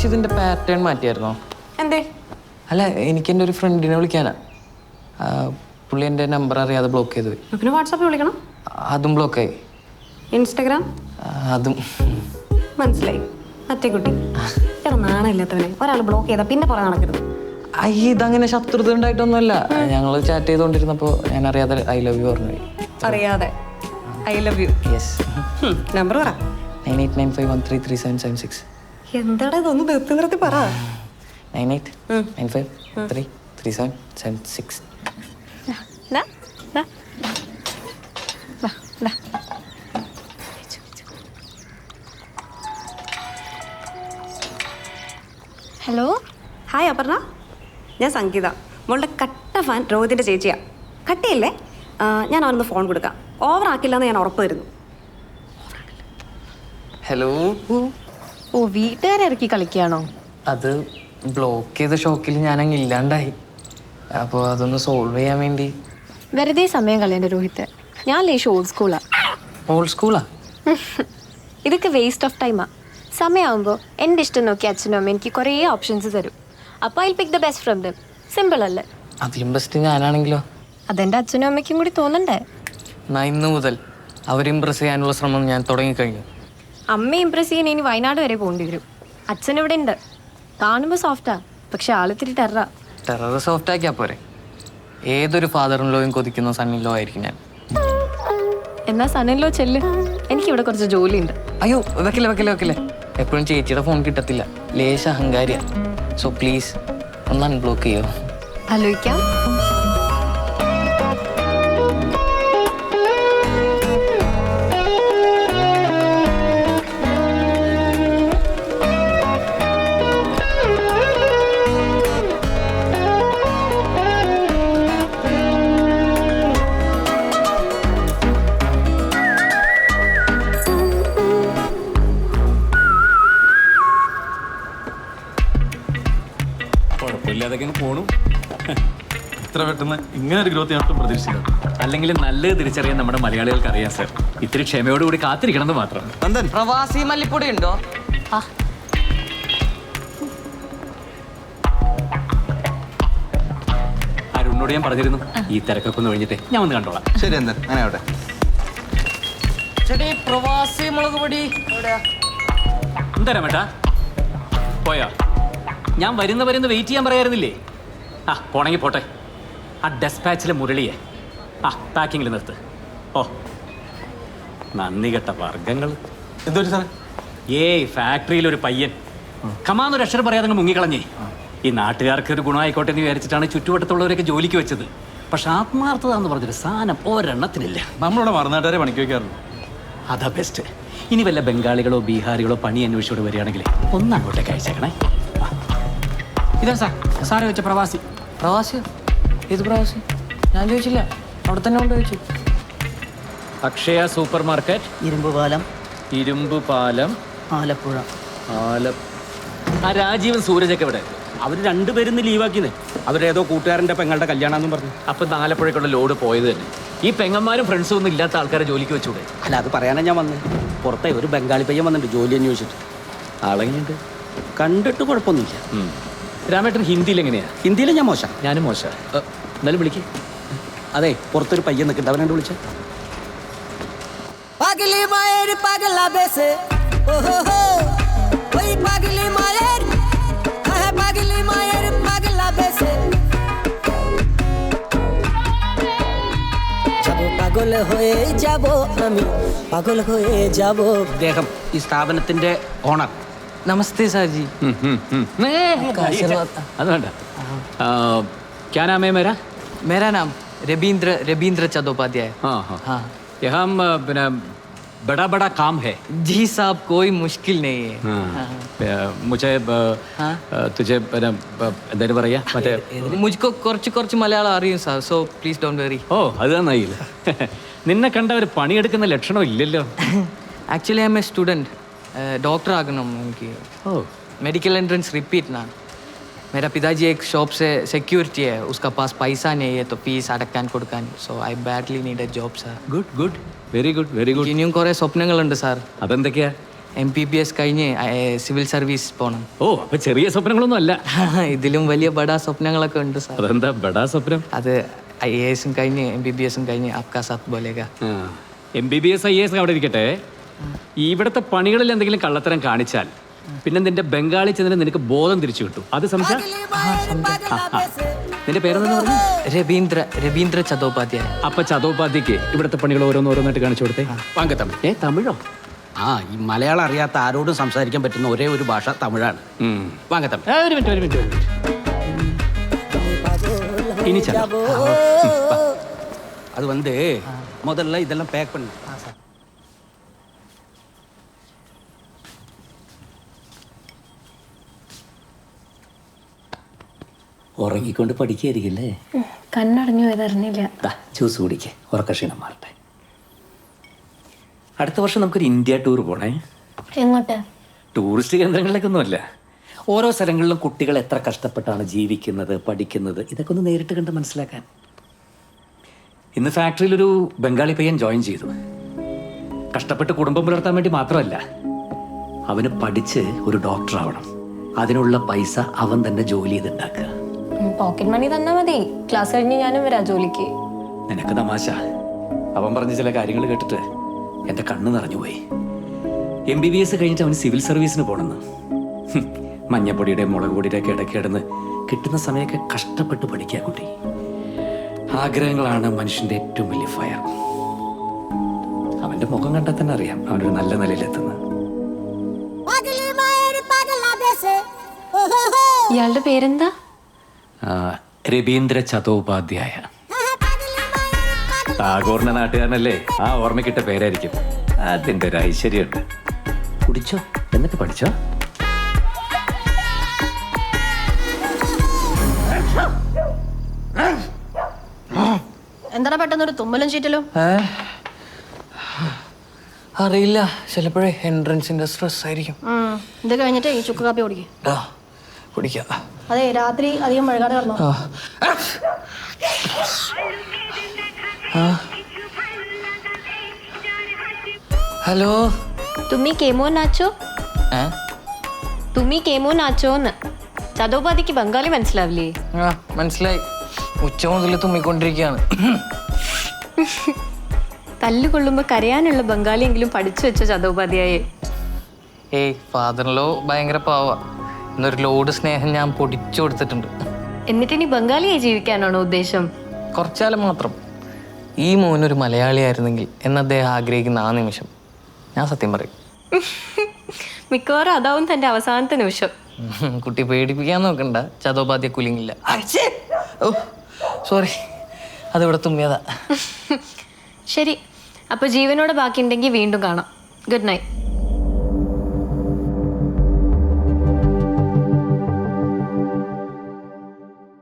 ചേച്ചി ഇതിൻ്റെ പാറ്റേൺ മാറ്റിയായിരുന്നോ? എന്തേ? അല്ല, എനിക്ക് എൻ്റെ ഒരു ഫ്രണ്ടിനെ വിളിക്കാനാ. പുള്ളി എൻ്റെ നമ്പർ അറിയാതെ ബ്ലോക്ക് ചെയ്തു. പിന്നെ വാട്സാപ്പിൽ വിളിക്കണം. അതും ബ്ലോക്കായി. ഇൻസ്റ്റഗ്രാം? അതും. മനസ്സിലായി. മറ്റേ കുട്ടി നാണമില്ലാത്തവനെ ഒരാൾ ബ്ലോക്ക് ചെയ്താൽ പിന്നെ പറയാൻ നടക്കരുത്. അയ്യ, ഇതങ്ങനെ ശത്രുത ഉണ്ടായിട്ടൊന്നുമല്ല. ഞങ്ങൾ ചാറ്റ് ചെയ്തുകൊണ്ടിരുന്നപ്പോൾ ഞാൻ അറിയാതെ ഐ ലവ് യു പറഞ്ഞു. അറിയാതെ I love you? Yes. Number പറ. 9895133776. എന്താടാ ഇതൊന്ന് നിർത്തി പറ. 9895133776. ഹലോ. ഹായ് അപർണ, ഞാൻ സംഗീത. മോളുടെ കട്ട ഫാൻ രോഹിതിൻ്റെ ചേച്ചിയാ. കട്ടിയില്ലേ? ഞാൻ അവനൊന്ന് ഫോൺ കൊടുക്കാം. ഓവർ ആക്കില്ലെന്ന് ഞാൻ ഉറപ്പ് തരുന്നു. ഹലോ. ഓ, വീട്ടുകാരെ ഇറക്കി കളിക്കുകയാണോ? അത് ബ്ലോക്ക് ചെയ്ത ഷോക്കിൽ ഞാനങ്ങ് ഇല്ലാണ്ടായി. അപ്പോൾ അതൊന്ന് സോൾവ് ചെയ്യാൻ വേണ്ടി. വെറുതെ സമയം കളയണ്ട രോഹിത്ത്. ഞാൻ ലേശം ഓൾഡ് സ്കൂളാ. ഓൾഡ് സ്കൂളാ? ഇതൊക്കെ വേസ്റ്റ് ഓഫ് ടൈമാ. സമയമാകുമ്പോൾ എൻ്റെ ഇഷ്ടം നോക്കി അച്ഛനും അമ്മ എനിക്ക് കുറേ ഓപ്ഷൻസ് തരും. അപ്പോൾ I pick the best from them. Simple അല്ലേ? അതിലും ബെസ്റ്റ് ഞാനാണെങ്കിലോ? അതെൻ്റെ അച്ഛനും അമ്മയ്ക്കും കൂടി തോന്നണ്ടേ? ഇന്ന് മുതൽ അവർ ഇമ്പ്രസ് ചെയ്യാനുള്ള ശ്രമം ഞാൻ തുടങ്ങിക്കഴിഞ്ഞു. അമ്മ ഇമ്പ്രസ് ചെയ്യാൻ ഇനി വയനാട് വരെ പോകേണ്ടി വരും. അച്ഛൻ ഇവിടെ ഉണ്ട്. കാണുമ്പോൾ സോഫ്റ്റാ, പക്ഷെ ആളിത്തിരി ടെററാ. ടെറർ സോഫ്റ്റ് ആക്കിയാൽ പോരെ? ഏതൊരു ഫാദറിൻ ലോയും കൊതിക്കുന്ന സണ്ണിൻ ലോ ആയിരിക്കും ഞാൻ. എന്നാ സണ്ണിലോ ചെല്ല്, എനിക്കിവിടെ കുറച്ച് ജോലിയുണ്ട്. അയ്യോ, വെക്കില്ല. എപ്പോഴും ചേച്ചിയുടെ ഫോൺ കിട്ടത്തില്ല. ലേശ അഹങ്കാരിയ. സോ പ്ലീസ് ഒന്ന് അൺബ്ലോക്ക് ചെയ്യോ? ആലോചിക്കാം. പോണു. ഇത്ര പെട്ടെന്ന് ഇങ്ങനെ ഒരു ഗ്രോത്ത് ഞാൻ പ്രതീക്ഷിച്ചില്ല. അല്ലെങ്കിൽ നല്ലത് തിരിച്ചറിയാൻ നമ്മുടെ മലയാളികൾക്ക് അറിയാം സർ. ഇത്തിരി ക്ഷമയോടുകൂടി കാത്തിരിക്കണമെന്ന് മാത്രം. നന്ദൻ, പ്രവാസി മല്ലിപ്പൊടി ഉണ്ടോ? അരുണിനോട് ഞാൻ പറഞ്ഞിരുന്നു ഈ തിരക്കൊക്കെ ഒന്ന് കഴിഞ്ഞിട്ട് ഞാൻ വന്ന് കണ്ടോളാം. ശരി നന്ദൻ, അങ്ങനെ ആവട്ടെ. ചേട്ടി, പ്രവാസി മുളക് പൊടി എവിടെയാ? എന്താ മേട്ടാ പോയാ? ഞാൻ വരുന്ന വെയിറ്റ് ചെയ്യാൻ പറയാറുന്നില്ലേ? പോണെങ്കിൽ പോട്ടെ. ആ ഡെസ്പാച്ചിലെ മുരളിയെ പാക്കിങ്ങിൽ നിർത്ത്. ഓ, നന്ദി കെട്ട വർഗങ്ങൾ. എന്തൊരു സാറേ? ഫാക്ടറിയിലൊരു പയ്യൻ കമാന്നൊരു അക്ഷരം പറയാതെ അങ്ങ് മുങ്ങിക്കളഞ്ഞേ. ഈ നാട്ടുകാർക്ക് ഒരു ഗുണമായിക്കോട്ടെ എന്ന് വിചാരിച്ചിട്ടാണ് ചുറ്റുവട്ടത്തുള്ളവരൊക്കെ ജോലിക്ക് വെച്ചത്. പക്ഷെ ആത്മാർത്ഥത എന്ന് പറഞ്ഞൊരു സാധനം ഒരെണ്ണത്തിനില്ല. നമ്മളിവിടെ മറുനാട്ടുകാരെ പണിക്ക് വയ്ക്കാറുള്ളൂ. അതാ ബെസ്റ്റ്. ഇനി വല്ല ബംഗാളികളോ ബീഹാറികളോ പണി അന്വേഷിച്ചോട് വരികയാണെങ്കിൽ ഒന്നങ്ങോട്ടേക്ക് അയച്ചേക്കണേ. ഇതാ സാറ് വെച്ച പ്രവാസി. പ്രവാസിയോ? ഏത് പ്രവാസി? ഞാൻ ചോദിച്ചില്ല. അവിടെ തന്നെ കൊണ്ട് ചോദിച്ചു. അക്ഷയ സൂപ്പർ മാർക്കറ്റ്, ഇരുമ്പുപാലം, ആലപ്പുഴ. ആ രാജീവൻ സൂരജൊക്കെ ഇവിടെ. അവർ രണ്ടുപേരും ലീവാക്കിന്നേ. അവരേതോ കൂട്ടുകാരൻ്റെ പെങ്ങളുടെ കല്യാണമെന്നും പറഞ്ഞു. അപ്പം ആലപ്പുഴയ്ക്കുള്ള ലോഡ് പോയത് തന്നെ. ഈ പെങ്ങന്മാരും ഫ്രണ്ട്സും ഒന്നും ഇല്ലാത്ത ആൾക്കാരെ ജോലിക്ക് വെച്ചൂടെ? അല്ല, അത് പറയാനാ ഞാൻ വന്നത്. പുറത്തെ ഒരു ബംഗാളി പയ്യൻ വന്നിട്ടുണ്ട് ജോലി അന്വേഷിച്ചിട്ട്. ആളെങ്ങനെയുണ്ട്? കണ്ടിട്ട് കുഴപ്പമൊന്നുമില്ല. രാമേട്ടൻ ഹിന്ദിയിൽ എങ്ങനെയാ? ഹിന്ദിയിൽ ഞാൻ മോശം. ഞാനും മോശം. എന്നാലും വിളിക്ക്. അതെ, പുറത്തൊരു പയ്യൻ നിൽക്കുന്നുണ്ട്. അവനെ വിളിച്ച পাগল হয়ে যাব আমি, পাগল হয়ে যাব. അദ്ദേഹം ഈ സ്ഥാപനത്തിന്റെ ഓണർ. നമസ്തേ സാർജി. അത് വേണ്ട. क्या नाम है मेरा? मेरा नाम रबींद्र चट्टोपाध्याय. हाँ. यहाँ बड़ा बड़ा काम है. जी साहब, कोई मुश्किल नहीं है. मुझे तुझे എന്തായാലും പറയാ മറ്റേ मुझको കുറച്ച് മലയാളം അറിയും sir. So please don't worry. Oh, അത് നന്നായില്ല. നിന്നെ കണ്ട ഒരു പണിയെടുക്കുന്ന ലക്ഷണം ഇല്ലല്ലോ. Actually I am a student. Doctor ആകണം എനിക്ക്. ഓ, मेडिकल एंट्रेंस रिपीट ना. मेरा पिताजी एक शॉप से सिक्योरिटी है. उसका पास पैसा नहीं है तो फीस അടക്കാൻ കൊടുക്കാൻ. So I badly need A job sir. Good, very good. ഇനിയും കുറേ സ്വപ്നങ്ങളുണ്ട് സാർ. അതെന്തൊക്കെയാ? MBBS കഴിഞ്ഞ് സിവിൽ സർവീസ് പോകണം. ഓ അപ്പൊ ചെറിയ സ്വപ്നങ്ങളൊന്നും അല്ല. ഇതിലും വലിയ ബഡാ സ്വപ്നങ്ങളൊക്കെ ഉണ്ട് സാർ. അതെന്താ ബഡാ സ്വപ്നം? അത് IAS കഴിഞ്ഞ് MBBS കഴിഞ്ഞ് ആപ്കാ സാത്ത് ബോലേഗാ. MBBS IAS അവിടെ ഇരിക്കട്ടെ. ഇവിടുത്തെ പണികളിൽ എന്തെങ്കിലും കള്ളത്തരം കാണിച്ചാൽ പിന്നെ നിന്റെ ബംഗാളി ചെന്നിട്ട് നിനക്ക് ബോധം തിരിച്ചു കിട്ടും. അത് സംശയം. നിന്റെ പേരെന്താ പറഞ്ഞു? രവീന്ദ്ര ചതോപാധ്യായ. അപ്പൊ ചതോപാധ്യക്ക് ഇവിടുത്തെ പണികൾ ഓരോന്നോരോന്നായിട്ട് കാണിച്ചു കൊടുത്തേ. വാങ്കത്തമിഴ്. തമിഴോ? ഈ മലയാളം അറിയാത്ത ആരോടും സംസാരിക്കാൻ പറ്റുന്ന ഒരേ ഒരു ഭാഷ തമിഴാണ്. വാങ്കത്തമിഴ്. ഒരു മിനിറ്റ്. ഇനി அது வந்து முதல்ல இதெல்லாம் பேக் பண்ணு. ഉറങ്ങിക്കൊണ്ട് പഠിക്കായിരിക്കില്ലേ? കണ്ണടഞ്ഞു പോയതറിഞ്ഞില്ല. ജ്യൂസ് കുടിക്കേ, ഉറക്കക്ഷീണം മാറട്ടെ. അടുത്ത വർഷം നമുക്കൊരു ഇന്ത്യ ടൂർ പോണേ. എങ്ങോട്ട്? ടൂറിസ്റ്റ് കേന്ദ്രങ്ങളിലേക്കൊന്നുമല്ല. ഓരോ സ്ഥലങ്ങളിലും കുട്ടികൾ എത്ര കഷ്ടപ്പെട്ടാണ് ജീവിക്കുന്നത്, പഠിക്കുന്നത്, ഇതൊക്കെ ഒന്ന് നേരിട്ട് കണ്ട് മനസ്സിലാക്കാൻ. ഇന്ന് ഫാക്ടറിയിലൊരു ബംഗാളി പയ്യൻ ജോയിൻ ചെയ്തു. കഷ്ടപ്പെട്ട് കുടുംബം പുലർത്താൻ വേണ്ടി മാത്രമല്ല, അവന് പഠിച്ച് ഒരു ഡോക്ടർ ആവണം. അതിനുള്ള പൈസ അവൻ തന്നെ ജോലി ചെയ്തുണ്ടാക്കുക. പോക്കറ്റ് മണി തന്നാ മതി. ക്ലാസ് കഴിഞ്ഞ് ഞാനും വരാം ജോലിക്ക്. നിനക്ക് തമാശ. അവൻ പറഞ്ഞ ചില കാര്യങ്ങൾ കേട്ടിട്ട് എൻ്റെ കണ്ണ് നിറഞ്ഞുപോയി. MBBS കഴിഞ്ഞിട്ട് അവന് സിവിൽ സർവീസിന് പോകണമെന്ന്. മഞ്ഞപ്പൊടിയുടെ മുളക് പൊടിയുടെ ഇടയ്ക്കിടന്ന് കിട്ടുന്ന സമയമൊക്കെ കഷ്ടപ്പെട്ട് പഠിക്കുക കുട്ടി. ആഗ്രഹങ്ങളാണ് മനുഷ്യൻ്റെ ഏറ്റവും വലിയ ഫയർ. അവൻ്റെ മുഖം കണ്ടാൽ തന്നെ അറിയാം അവനൊരു നല്ല നിലയിലെത്തുന്നത്. ഇയാളുടെ പേരെന്താ? രവീന്ദ്ര ചതോപാധ്യായ. ടാഗോറിന്റെ നാട്ടുകാരനല്ലേ, ആ ഓർമ്മക്കിട്ട പേരായിരിക്കും. അതിൻ്റെ ഒരു ഐശ്വര്യമുണ്ട്. കുടിച്ചോ, എന്നിട്ട് പഠിച്ചോ. എന്താണ് പെട്ടെന്നൊരു തുമ്മലും ചീറ്റലും? അറിയില്ല, ചിലപ്പോഴേ എൻട്രൻസിന്റെ സ്ട്രെസ് ആയിരിക്കും. ഇത് കഴിഞ്ഞിട്ട് ഈ ചുക്ക് കാപ്പി കുടിക്കും. കുടിക്കാം. അതെ, രാത്രി അധികം മഴകാട് കിടന്നു. ഹലോ, തുമ്മി കേമോ നാച്ചോ? തുമ്മി കേമോ നാച്ചോന്ന്. ചതോപാധിക്ക് ബംഗാളി മനസ്സിലാവില്ലേ? മനസ്സിലായി. ഉച്ച മുതൽ തുമ്മിക്കൊണ്ടിരിക്കുകയാണ്. തല്ലുകൊള്ളുമ്പോ കരയാനുള്ള ബംഗാളിയെങ്കിലും പഠിച്ചു വെച്ചോ ചതോപാധ്യായെ. ഫാദറിലോ ഭയങ്കര പാവ. എന്നൊരു ലോഡ് സ്നേഹം ഞാൻ പൊടിച്ചു കൊടുത്തിട്ടുണ്ട്. എന്നിട്ട് ഇനി ബംഗാളിയായി ജീവിക്കാനാണോ ഉദ്ദേശം? കുറച്ചാലും മാത്രം. ഈ മോനൊരു മലയാളിയായിരുന്നെങ്കിൽ എന്ന് അദ്ദേഹം ആഗ്രഹിക്കുന്ന ആ നിമിഷം ഞാൻ സത്യം പറയും. മിക്കവാറും അതാവും തന്റെ അവസാനത്തെ നിമിഷം. കുട്ടി പേടിപ്പിക്കാൻ നോക്കണ്ട, ചതോപാധ്യ കുലിങ്ങില്ല. ഓ സോറി, അതിവിടെ തുമ്മിയതാ. ശരി, അപ്പൊ ജീവനോടെ ബാക്കിയുണ്ടെങ്കിൽ വീണ്ടും കാണാം. Good night.